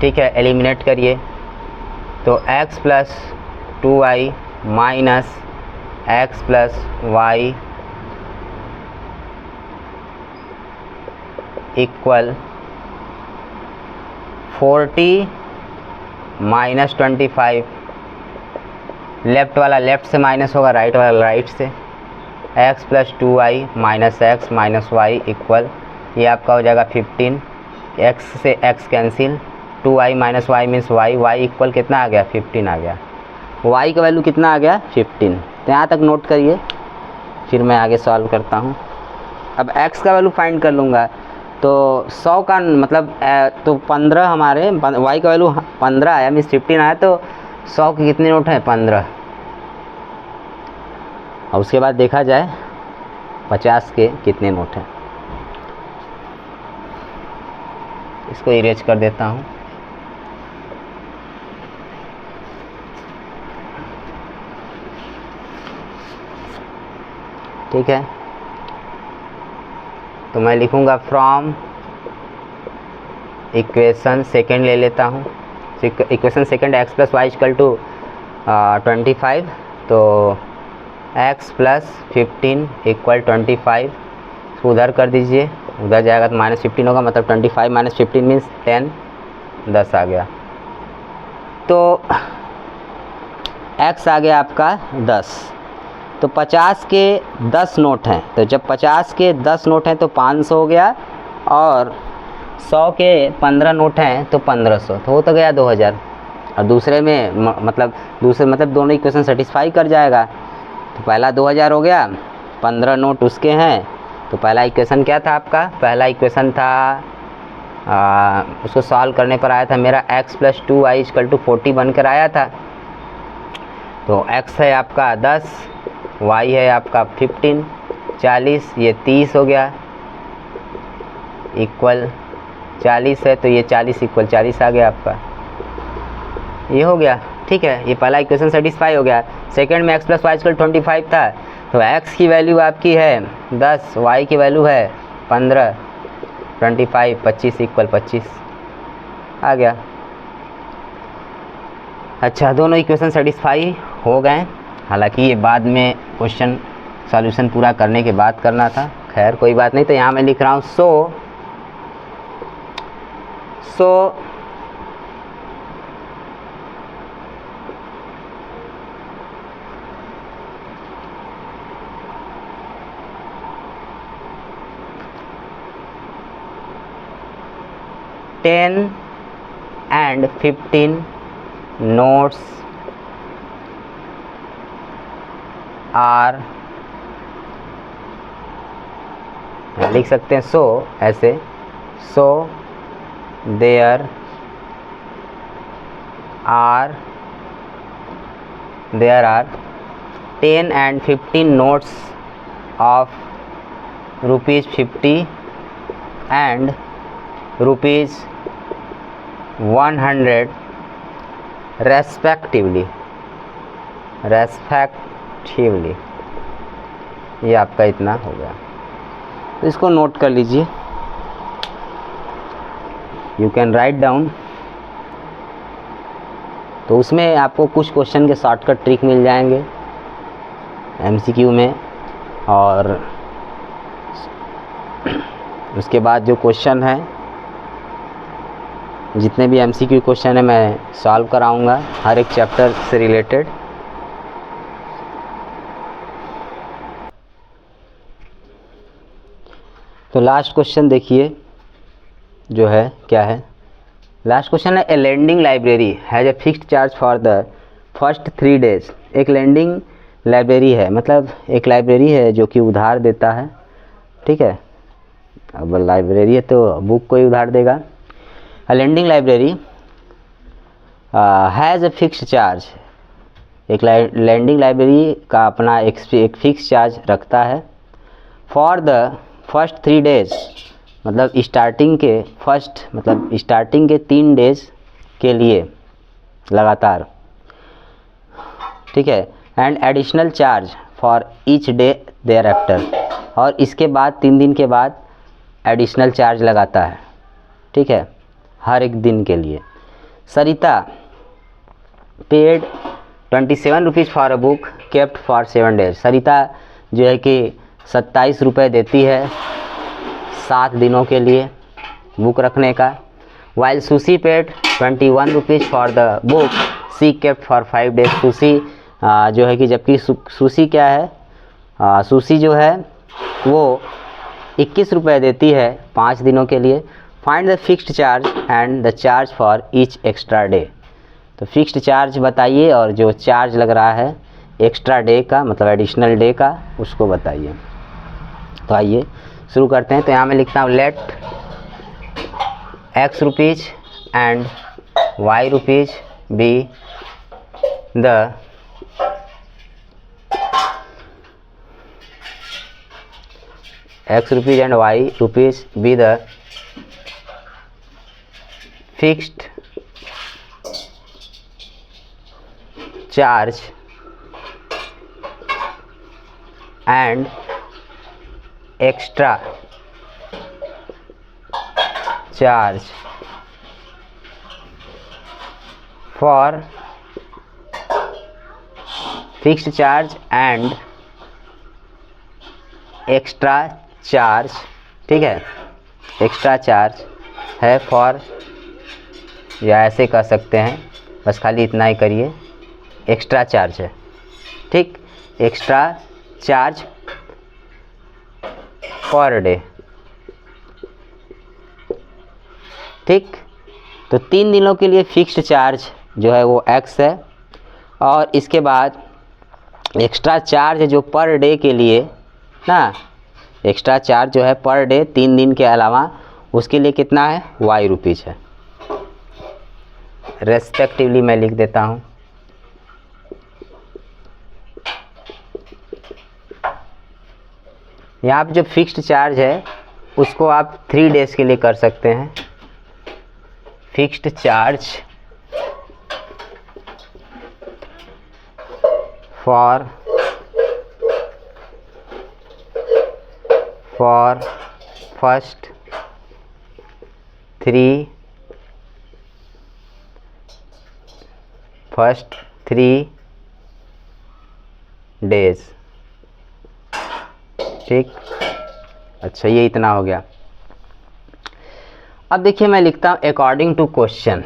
ठीक है, एलिमिनेट करिए। तो x + 2y - x + y equal 40 - 25। Left वाला लेफ्ट से माइनस होगा, राइट वाला राइट से। x + 2y - x - y equal, ये आपका हो जाएगा 15। x से x cancel, 2y - y means y equal कितना आ गया, 15 आ गया। y का वैल्यू कितना आ गया, 15। तो यहाँ तक नोट करिए, फिर मैं आगे सॉल्व करता हूँ। अब x का वैल्यू फाइंड कर लूँगा। तो 100 का मतलब तो 15 हमारे y का वैल्यू 15 आया, मीन्स 15 आया। तो 100 के कितने नोट हैं, 15। और उसके बाद देखा जाए 50 के कितने नोट हैं। इसको इरेज कर देता हूँ। ठीक है, तो मैं लिखूँगा फ्रॉम इक्वेशन सेकेंड ले लेता हूँ। Equation second x + y = 25। तो x + 15 इक्वल 25। इसको उधर कर दीजिए, उधर जाएगा तो -15 होगा, मतलब 25 - 15 मीन्स 10, 10 आ गया। तो x आ गया आपका 10। तो 50 के 10 नोट हैं। तो जब 50 के 10 नोट हैं तो 500 हो गया, और 100 के 15 नोट हैं तो 1500, तो हो तो गया 2000। और दूसरे में मतलब दोनों इक्वेशन सेटिस्फाई कर जाएगा। तो पहला 2000 हो गया, 15 नोट उसके हैं। तो पहला इक्वेशन क्या था आपका, पहला इक्वेशन था उसको सॉल्व करने पर आया था मेरा x + 2y = 40 बनकर आया था। तो x है आपका 10, y है आपका 15, 40, ये 30 हो गया, इक्वल 40 है, तो ये 40 इक्वल 40 आ गया आपका, ये हो गया। ठीक है, ये पहला इक्वेशन सेटिस्फाई हो गया। सेकंड में x + y = 25 था, तो x की वैल्यू आपकी है 10, y की वैल्यू है 15, 25, 25 इक्वल 25 आ गया। अच्छा, दोनों इक्वेशन सेटिस्फाई हो गए। हालांकि ये बाद में क्वेश्चन सॉल्यूशन पूरा करने के बाद करना था, खैर कोई बात नहीं। तो यहाँ मैं लिख रहा हूँ सो 10 and 15 notes आर, लिख सकते हैं सो ऐसे, so there are 10 and 15 notes of ₹50 and ₹100 respectively। ये आपका इतना हो गया, तो इसको नोट कर लीजिए। You can write down. तो उसमें आपको कुछ क्वेश्चन के शॉर्टकट ट्रिक मिल जाएंगे एमसीक्यू में, और उसके बाद जो क्वेश्चन है, जितने भी एमसीक्यू क्वेश्चन है मैं सॉल्व कराऊंगा हर एक चैप्टर से रिलेटेड। तो लास्ट क्वेश्चन देखिए जो है, क्या है लास्ट क्वेश्चन है। A lending library has a fixed charge for the first 3 days। एक लेंडिंग लाइब्रेरी है, मतलब एक लाइब्रेरी है जो कि उधार देता है, ठीक है। अब लाइब्रेरी है तो बुक को ही उधार देगा। A lending library has a fixed charge. एक लेंडिंग लाइब्रेरी का अपना एक फिक्स चार्ज रखता है। फॉर द फर्स्ट 3 days, मतलब स्टार्टिंग के 3 days के लिए लगातार, ठीक है। And additional charge for each day thereafter, और इसके बाद 3 दिन के बाद एडिशनल चार्ज लगाता है, ठीक है, हर एक दिन के लिए। Sarita paid 27 rupees for a book kept for 7 days। Sarita जो है कि 27 रुपये देती है 7 दिनों के लिए बुक रखने का। While Sushi paid 21 rupees for the book she kept for 5 days। Sushi जो है कि, जबकि सुशी क्या है, सुशी जो है वो 21 रुपये देती है 5 दिनों के लिए। Find the fixed charge and the charge for each extra day. तो फिक्स्ड चार्ज बताइए और जो चार्ज लग रहा है एक्स्ट्रा डे का, मतलब एडिशनल डे का, उसको बताइए। तो आइए शुरू करते हैं। तो यहाँ मैं लिखता हूँ let X rupees and Y rupees be the X rupees and Y rupees be the fixed charge and extra charge for fixed charge and extra charge, ठीक है, एक्स्ट्रा चार्ज है फॉर, या ऐसे कर सकते हैं, बस खाली इतना ही करिए, एक्स्ट्रा चार्ज है, ठीक, एक्स्ट्रा चार्ज पर डे, ठीक। तो 3 दिनों के लिए फिक्स्ड चार्ज जो है वो X है, और इसके बाद एक्स्ट्रा चार्ज जो पर डे के लिए ना, एक्स्ट्रा चार्ज जो है पर डे 3 दिन के अलावा, उसके लिए कितना है, Y रुपीज़ है। रेस्पेक्टिवली मैं लिख देता हूँ। यहाँ पर जो फिक्स्ड चार्ज है उसको आप 3 days के लिए कर सकते हैं। Fixed charge for first 3 days, ठीक। अच्छा, ये इतना हो गया। अब देखिए मैं लिखता हूँ अकॉर्डिंग टू क्वेश्चन।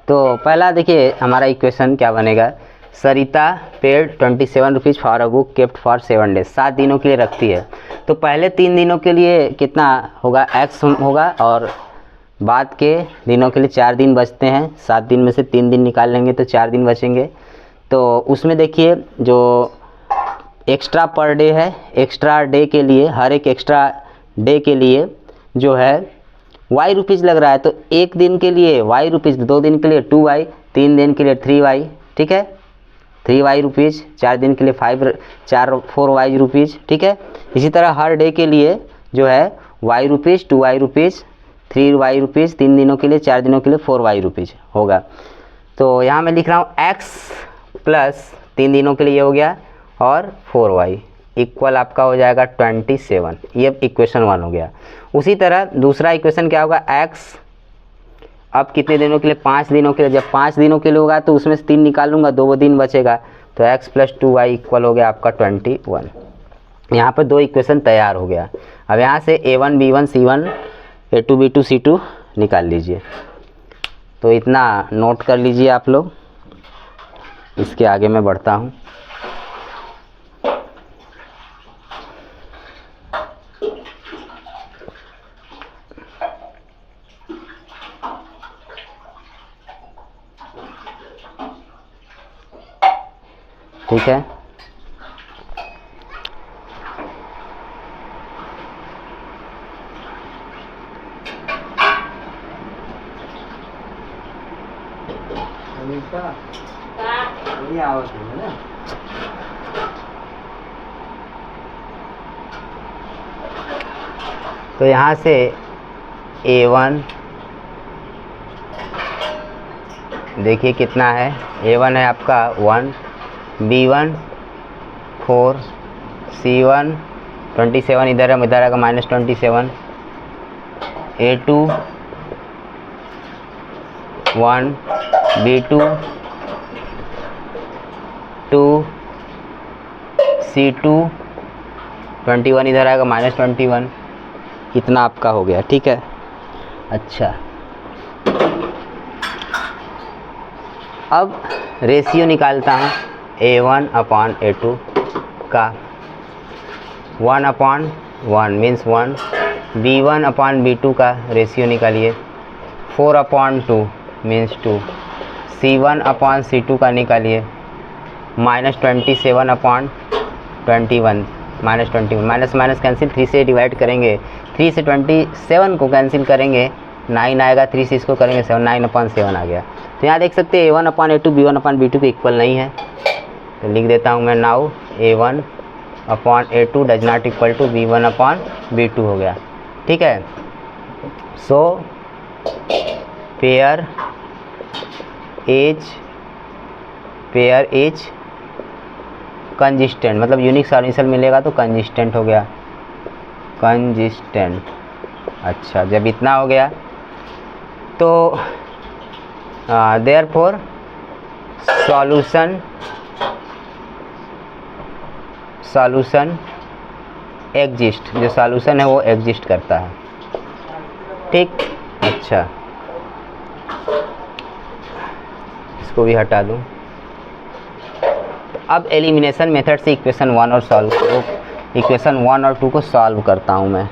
तो पहला देखिए हमारा इक्वेशन क्या बनेगा, Sarita paid 27 rupees for a book kept for 7 days, 7 दिनों के लिए रखती है। तो पहले 3 दिनों के लिए कितना होगा, x होगा, और बाद के दिनों के लिए 4 दिन बचते हैं। 7 दिन में से 3 दिन निकाल लेंगे तो 4 दिन बचेंगे। तो उसमें देखिए जो एक्स्ट्रा पर डे है, एक्स्ट्रा डे के लिए, हर एक एक्स्ट्रा डे के लिए जो है y रुपीज़ लग रहा है। तो 1 दिन के लिए y रुपीज़, 2 दिन के लिए 2y, 3 दिन के लिए 3y, ठीक है, 3y रुपीज़, 4 दिन के लिए 4y रुपीज़, ठीक है। इसी तरह हर डे के लिए जो है y rupees, 2y rupees, 3y rupees, 3 दिनों के लिए, 4 दिनों के लिए 4y रुपीज़ होगा। तो यहाँ मैं लिख रहा हूँ x प्लस 3 दिनों के लिए ये हो गया, और 4y इक्वल आपका हो जाएगा 27। ये इक्वेशन 1 हो गया। उसी तरह दूसरा इक्वेशन क्या होगा, x अब कितने दिनों के लिए, 5 दिनों के लिए। जब 5 दिनों के लिए होगा तो उसमें से 3 निकाल लूँगा, 2 दिन बचेगा, तो x प्लस 2y इक्वल हो गया आपका 21। यहाँ पर 2 इक्वेशन तैयार हो गया। अब यहाँ से a1 b1 c1 a2 b2 c2 निकाल लीजिए। तो इतना नोट कर लीजिए आप लोग, इसके आगे मैं बढ़ता हूँ। ठीक है, तो यहाँ से a1 देखिए कितना है, a1 है आपका 1, b1 4, c1 27, इधर है, इधर आएगा -27, a2 1, b2 2, c2 21, इधर आएगा -21। इतना आपका हो गया, ठीक है। अच्छा, अब रेशियो निकालता हूँ a1 अपॉन a2 का। 1/1 मीन्स 1, b1 अपॉन b2 का रेशियो निकालिए। 4/2 मीन्स 2, c1 अपॉन c2 का निकालिए। -27/21, -21 माइनस माइनस कैंसिल, 3 से डिवाइड करेंगे, 3 से 27 को कैंसिल करेंगे, 9 आएगा, 3 से इसको करेंगे 7, 9/7 आ गया। तो यहाँ देख सकते हैं a1 upon a2 b1 upon b2 के इक्वल नहीं है। तो लिख देता हूँ मैं now a1 upon a2 does not equal to b1 upon b2 हो गया, ठीक है। सो पेयर एज कंजिस्टेंट, मतलब यूनिक सॉल्यूशन मिलेगा तो कंजिस्टेंट हो गया, कंजिस्टेंट। अच्छा, जब इतना हो गया तो देयरफॉर सॉल्यूशन एग्जिस्ट, जो सॉल्यूशन है वो एग्जिस्ट करता है, ठीक। अच्छा, इसको भी हटा दूँ। अब एलिमिनेशन मेथड से इक्वेशन 1 और इक्वेशन 1 और 2 को सॉल्व करता हूँ मैं।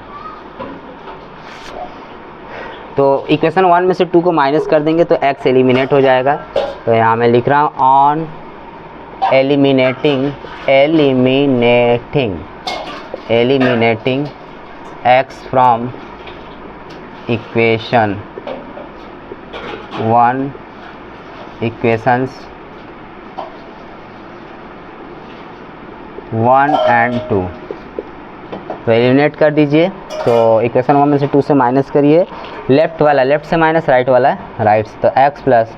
तो इक्वेशन 1 में से 2 को माइनस कर देंगे तो x एलिमिनेट हो जाएगा। तो यहाँ मैं लिख रहा हूँ on eliminating x from equation 1, equations 1 and 2, तो एलिमिनेट कर दीजिए। तो इक्वेशन 1 में से 2 से माइनस करिए, लेफ्ट वाला लेफ्ट से माइनस, राइट वाला राइट से। तो x plus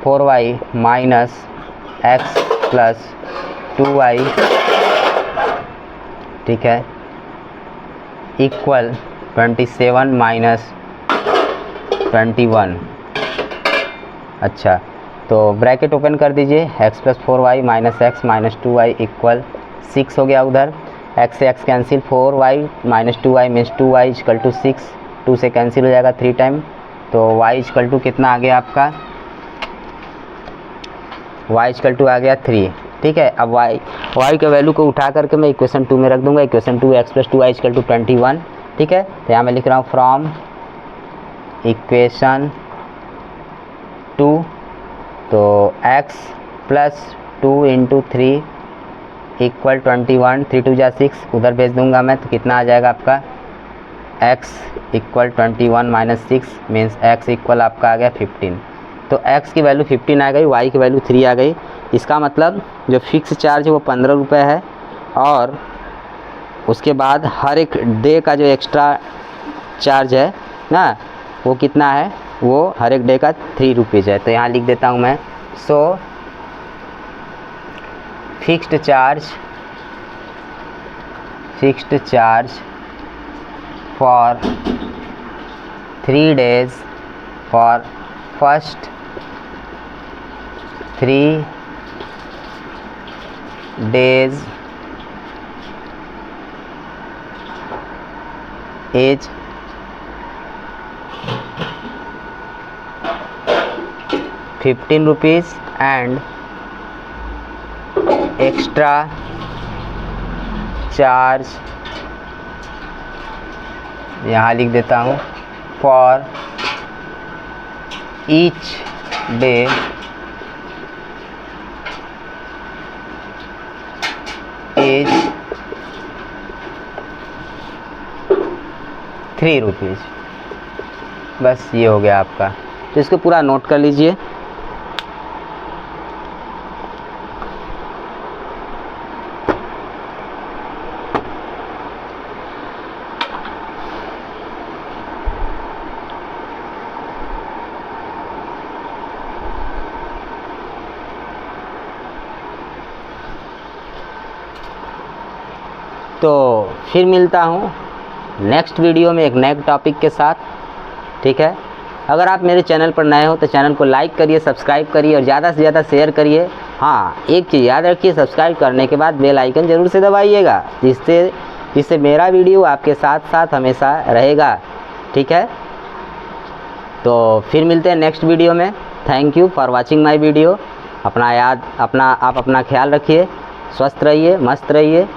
4y minus x plus 2y, ठीक है, इक्वल 27 माइनस 21। अच्छा, तो ब्रैकेट ओपन कर दीजिए, x plus 4y minus x minus 2y equal 6 हो गया। उधर x से x cancel, 4y minus 2y means 2y equal to 6, 2 से कैंसिल हो जाएगा 3 टाइम। तो y इक्वल टू कितना आ गया आपका y इक्वल टू आ गया 3, ठीक है। अब y के वैल्यू को उठा करके मैं इक्वेशन 2 में रख दूंगा, equation 2 x + 2y equal to 21, ठीक है। तो यहाँ मैं लिख रहा हूँ फ्रॉम इक्वेशन 2, तो x + 2 × 3 इक्वल 21, 3 2 जा 6, उधर भेज दूंगा मैं, तो कितना आ जाएगा आपका x equal 21 - 6 means x equal आपका आ गया 15। तो x की वैल्यू 15 आ गई, y की वैल्यू 3 आ गई। इसका मतलब जो फिक्स चार्ज है वो 15 रुपये है, और उसके बाद हर एक डे का जो एक्स्ट्रा चार्ज है ना, वो कितना है, वो हर एक डे का 3 रुपीज़ है। तो यहाँ लिख देता हूँ मैं, सो fixed charge for 3 days for first 3 days is ₹15 and extra charge यहाँ लिख देता हूँ फॉर ईच डे इज ₹3। बस ये हो गया आपका। तो इसको पूरा नोट कर लीजिए। तो फिर मिलता हूँ नेक्स्ट वीडियो में एक नए टॉपिक के साथ, ठीक है। अगर आप मेरे चैनल पर नए हो तो चैनल को लाइक करिए, सब्सक्राइब करिए और ज़्यादा से ज़्यादा शेयर करिए। हाँ, एक चीज़ याद रखिए, सब्सक्राइब करने के बाद बेल आइकन ज़रूर से दबाइएगा, जिससे मेरा वीडियो आपके साथ साथ हमेशा रहेगा, ठीक है। तो फिर मिलते हैं नेक्स्ट वीडियो में। Thank you for watching my video. आप अपना ख्याल रखिए, स्वस्थ रहिए, मस्त रहिए।